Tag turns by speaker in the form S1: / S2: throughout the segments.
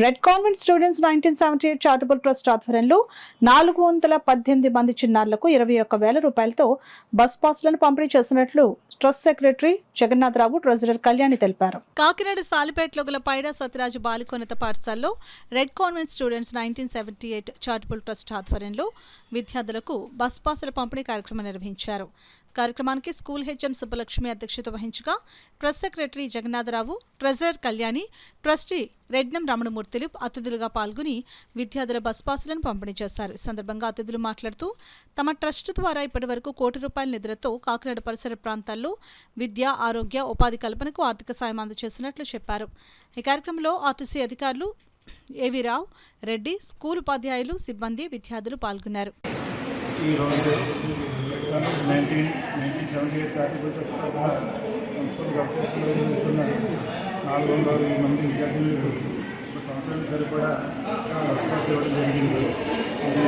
S1: Red convent students 1978 charitable trust ఆధ్వర్యంలో 418 మంది చిన్నారులకు 21,000 రూపాయలతో బస్ పాస్లను పంపిణీ చేసినట్లు trust secretary Jagannatharao, treasurer Kalyani తెలిపారు. కాకినాడ సాలిపేటలో గల పైడా సత్యరాజు బాలికోన్నత పాఠశాలలో red convent students 1978 charitable trust ఆధ్వర్యంలో విద్యార్థులకు బస్ పాసుల పంపిణీ కార్యక్రమం నిర్వహించారు. కార్యక్రమానికి స్కూల్ హెచ్ఎం సుబ్బలక్ష్మి అధ్యక్షత వహించగా trust secretary Jagannatharao, treasurer Kalyani, trustee Rednam Ramanamurthulu అతిథులుగా పాల్గొని విద్యార్థుల బస్ పాసులను పంపిణీ చేశారు. ఈ సందర్భంగా అతిథులు మాట్లాడుతూ తమ ట్రస్ట్ ద్వారా ఇప్పటి వరకు ₹1,00,00,000 నిధులతో కాకినాడ పరిసర ప్రాంతాల్లో విద్య, ఆరోగ్య, ఉపాధి కల్పనకు ఆర్థిక సాయం అందజేసినట్లు చెప్పారు. ఈ కార్యక్రమంలో ఆర్టీసీ అధికారులు ఏవి రావు, రెడ్డి, స్కూల్ ఉపాధ్యాయులు, సిబ్బంది, విద్యార్థులు పాల్గొన్నారు.
S2: 1978 చారిటబుల్ ట్రస్ట్ మున్సిపల్ గవర్నమెంట్లో ఉంటున్నారు. 400 మంది విద్యార్థులకు ఒక సంవత్సరానికి సరిపడా లక్షలు ఇవ్వడం జరిగింది. నేను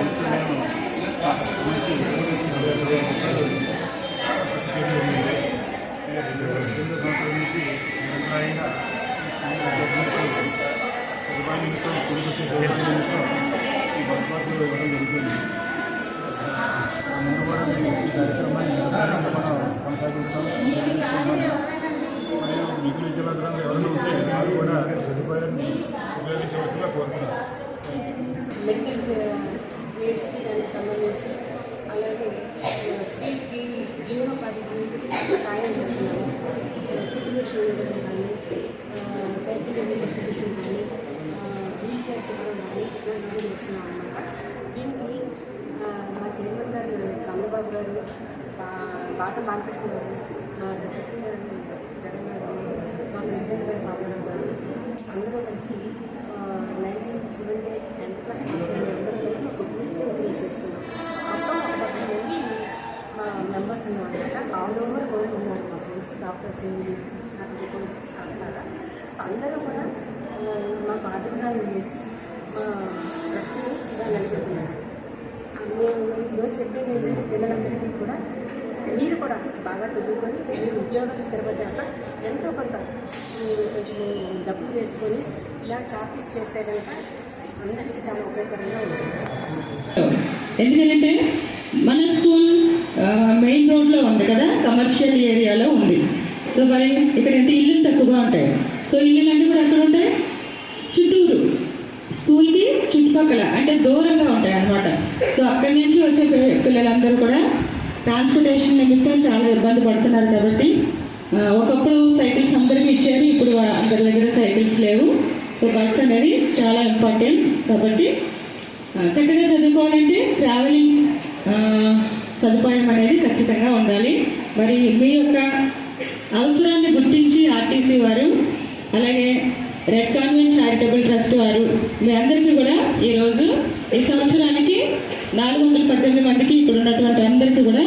S2: మంచి 2,20,000 సంవత్సరం నుంచి నిరంతరాయంగా సదుపాయంతో స్కూల్కి వచ్చే సౌకర్యంతో ఈ బస్ పాసులు ఇవ్వడం జరుగుతుంది. ముందు కూడా ఈ కార్యక్రమాన్ని నిరంతరంగా మనం కొనసాగిస్తాం. మరియు మిగిలిన విద్యార్థులు ఎవరైనా ఉంటే వారు కూడా సదుపాయాన్ని ఉపయోగించవలసిందిగా కోరుతున్నారు.
S3: మెడికల్ నీడ్స్కి దానికి సంబంధించి అలాగే స్త్రీకి జీవనోపాధికి సాయం చేస్తున్నాము. కుటుంబశ్రీ ఇవ్వడం కానీ, సైకిల్ డిస్ట్రిబ్యూషన్ కానీ, వీల్ చైర్స్ ఇవ్వడం కానీ ఇట్లాంటివి చేస్తున్నాం అన్నమాట. దీనికి మా చైర్మన్ గారు కమలబాబు గారు, బాట బాలకృష్ణ గారు, మా సెక్రటరీ గారు జగన్ గారు, మా ప్రెసిడెంట్ గారు బాబురావు గారు అందరూ కలిపి 1978 10th క్లాస్ పాస్ అయిన అందరూ కలిపి ఒక గ్రూప్ని క్రియేట్ చేసుకున్నాం. మొత్తం 70 మంది మా మెంబర్స్ ఉన్నారన్నమాట. ఆల్ ఓవర్ వరల్డ్ ఉన్నారు మా ఫ్రెండ్స్, డాక్టర్స్, ఇంజనీర్స్, ఆర్కిటెక్ట్స్ అంటారా. సో అందరూ కూడా మాకు ఆర్థిక సాయం చేసి మా ట్రస్ట్ని ఇలా నిలబెడుతున్నారు. మేము ఈరోజు చెప్పేది ఏంటంటే పిల్లలందరికీ కూడా మీరు కూడా బాగా చదువుకొని మీరు ఉద్యోగాలు స్థిరపడ్డాక ఎంతో కొంత మీరు కొంచెం డబ్బులు వేసుకొని ఇలా చార్టీస్ చేసే కనుక అందరికీ చాలా ఉపయోగకరంగా ఉంటుంది.
S4: ఎందుకంటే మన స్కూల్ మెయిన్ రోడ్లో ఉంది కదా, కమర్షియల్ ఏరియాలో ఉంది. సో మరి ఇక్కడ ఇల్లు తక్కువగా ఉంటాయి. సో ఇల్లు అన్నీ కూడా ఎక్కడ ఉంటాయి? చుట్టూరు స్కూల్కి చుట్టుపక్కల అంటే దూరంగా ఉంటాయి అన్నమాట. సో అక్కడి నుంచి వచ్చే పిల్లలందరూ కూడా ట్రాన్స్పోర్టేషన్ నిమిత్తం చాలా ఇబ్బంది పడుతున్నారు. కాబట్టి ఒకప్పుడు సైకిల్స్ అందరికీ ఇచ్చారు, ఇప్పుడు అందరి దగ్గర సైకిల్స్ లేవు. సో బస్ అనేది చాలా ఇంపార్టెంట్. కాబట్టి చక్కగా చదువుకోవాలంటే ట్రావెలింగ్ సదుపాయం అనేది ఖచ్చితంగా ఉండాలి. మరి మీ యొక్క అవసరాన్ని గుర్తించి ఆర్టీసీ వారు, అలాగే రెడ్ కాన్వెంట్ చారిటబుల్ ట్రస్ట్ వారు మీ అందరికీ కూడా ఈరోజు ఈ సంవత్సరానికి 418 మందికి ఇక్కడ ఉన్నటువంటి అందరికీ కూడా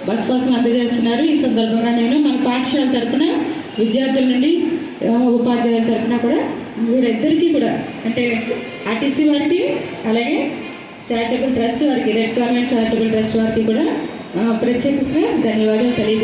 S4: బస్ పాసులు అందజేస్తున్నారు. ఈ సందర్భంగా నేను మన పాఠశాల తరఫున విద్యార్థుల నుండి ఉపాధ్యాయుల తరఫున కూడా వీరిద్దరికీ కూడా అంటే ఆర్టీసీ వారికి అలాగే చారిటబుల్ ట్రస్ట్ వారికి, రెడ్ కాన్వెంట్ చారిటబుల్ ట్రస్ట్ వారికి కూడా ప్రత్యేకంగా ధన్యవాదాలు తెలియజేస్తాను.